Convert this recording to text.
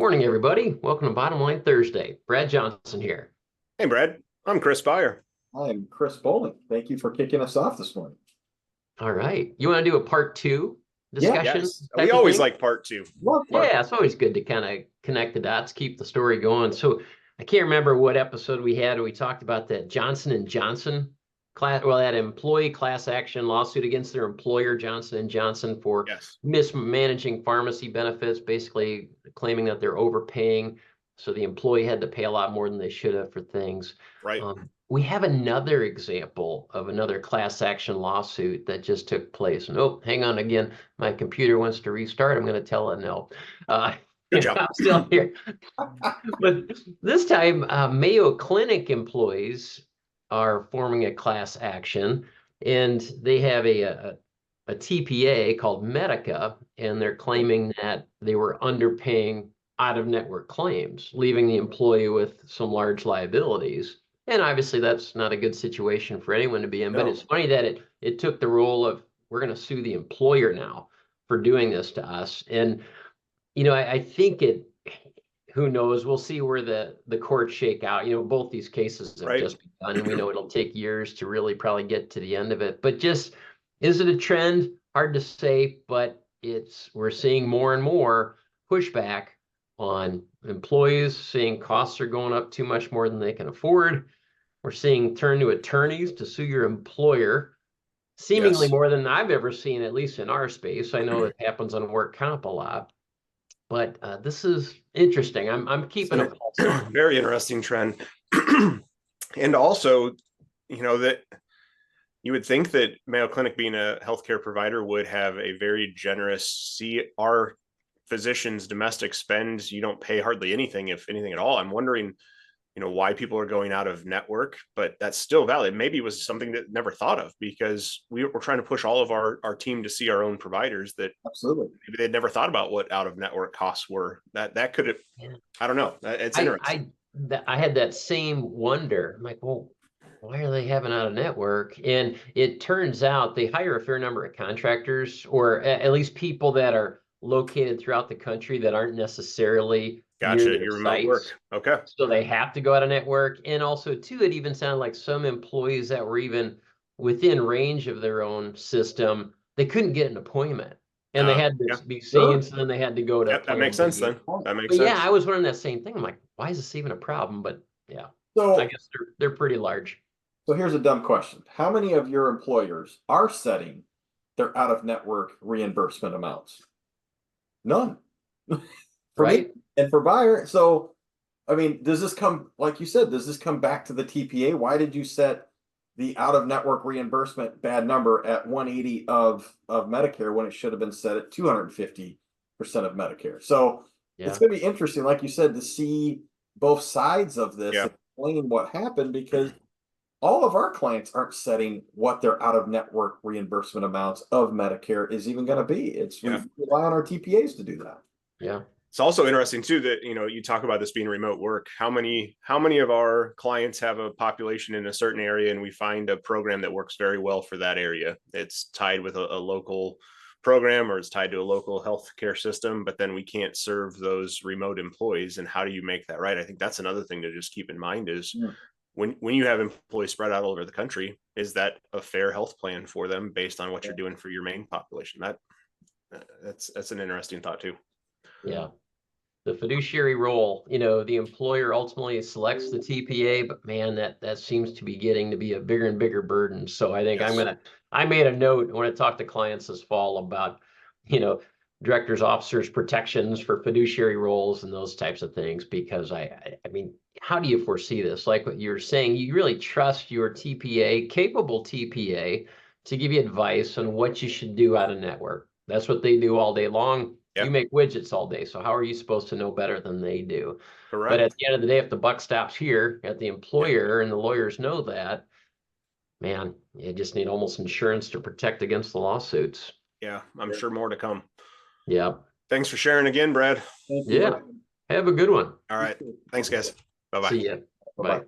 Morning, everybody. Welcome to Bottom Line Thursday. Brad Johnson here. Hey, Brad. I'm Chris Byer. I'm Chris Bowling. Thank you for kicking us off this morning. All right. You want to do a part two discussion Yes, we type of always thing? like part two. Love part. Yeah, it's always good to kind of connect the dots, keep the story going. So I can't remember what episode we had. We talked about that Johnson and Johnson that employee class action lawsuit against their employer, Johnson and Johnson, for Yes. mismanaging pharmacy benefits, basically claiming that they're overpaying. So the employee had to pay a lot more than they should have for things. Right. We have another example of another class action lawsuit that just took place. And oh, hang on again. My computer wants to restart. I'm going to tell it no. Good job. I'm still here. But this time, Mayo Clinic employees are forming a class action, and they have a TPA called Medica, and they're claiming that they were underpaying out-of-network claims, leaving the employee with some large liabilities. And obviously, that's not a good situation for anyone to be in. But No. it's funny that it took the role of we're going to sue the employer now for doing this to us. And I think who knows? We'll see where the courts shake out. Both these cases have Right. just begun, and we know it'll take years to really probably get to the end of it. But just, is it a trend? Hard to say, but we're seeing more and more pushback on employees, seeing costs are going up too much more than they can afford. We're seeing turn to attorneys to sue your employer, seemingly Yes. more than I've ever seen, at least in our space. I know it happens on work comp a lot. But this is interesting. I'm keeping a pulse on it. Very interesting trend. And also, that you would think that Mayo Clinic, being a healthcare provider, would have a very generous, see our physicians' domestic spend. You don't pay hardly anything, if anything at all. I'm wondering, why people are going out of network, but that's still valid. Maybe it was something that never thought of, because we're trying to push all of our team to see our own providers that Absolutely. maybe they'd never thought about what out of network costs were. That could have, Yeah. I don't know. It's interesting. I had that same wonder. I'm like, well, why are they having out of network? And it turns out they hire a fair number of contractors, or at least people that are located throughout the country that aren't necessarily near Gotcha. their Your remote work. sites. Okay. So they have to go out of network. And also, too, it even sounded like some employees that were even within range of their own system, they couldn't get an appointment. And they had Yeah. to be Sure. seen, so then they had to go to Yep. That Plan makes sense B. then. That makes But yeah, sense. I was wondering that same thing. I'm like, why is this even a problem? But yeah, I So, guess they're pretty large. so here's a dumb question. How many of your employers are setting their out-of-network reimbursement amounts? None. For me Right? and for buyer. So, I mean, does this come, like you said, does this come back to the TPA? Why did you set the out-of-network reimbursement bad number at 180 of Medicare when it should have been set at 250% of Medicare? So Yeah. it's going to be interesting, like you said, to see both sides of this Yeah. and explain what happened, because all of our clients aren't setting what their out-of-network reimbursement amounts of Medicare is even going to be. We Yeah. rely on our TPAs to do that. Yeah. It's also interesting too that, you talk about this being remote work. How many of our clients have a population in a certain area, and we find a program that works very well for that area? It's tied with a local program, or it's tied to a local healthcare system, but then we can't serve those remote employees. And how do you make that right? I think that's another thing to just keep in mind is when you have employees spread out all over the country, is that a fair health plan for them based on what you're doing for your main population? That's an interesting thought too. Yeah. The fiduciary role, the employer ultimately selects the TPA, but man, that seems to be getting to be a bigger and bigger burden. So I think Yes. I made a note when I talked to clients this fall about, you know, directors, officers, protections for fiduciary roles and those types of things, because I mean, how do you foresee this? Like what you're saying, you really trust your TPA, capable TPA, to give you advice on what you should do out of network. That's what they do all day long. Yeah. You make widgets all day, so how are you supposed to know better than they do? But Correct. at the end of the day, if the buck stops here at the employer and the lawyers know that, man, you just need almost insurance to protect against the lawsuits. Yeah. I'm sure more to come. Yeah. Thanks for sharing again, Brad. Thank you. Yeah. Have a good one. All right. Thanks, guys. Bye-bye. See ya. Bye-bye. Bye.